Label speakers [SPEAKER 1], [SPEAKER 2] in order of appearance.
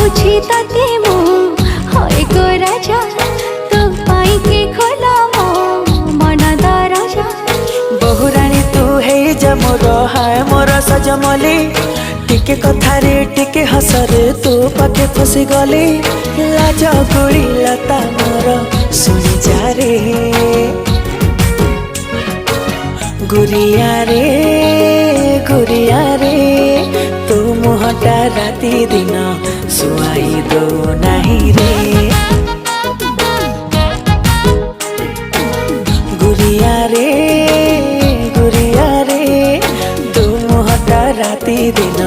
[SPEAKER 1] पाउछि तते मो होय गो राजा तो पाई के खोला मो मन दरजा।
[SPEAKER 2] बहुरानी तू है जा मोर हाय मोर सजमली टिके कथारे टिके हसरे तू पाखे फसी गली लाज गुड़ी लता मोर सुनी जा रे गुरिया रे तू मुहटा राती दिन सुआई दो नहीं रे गुरिया रे तू मुहटा राती दिन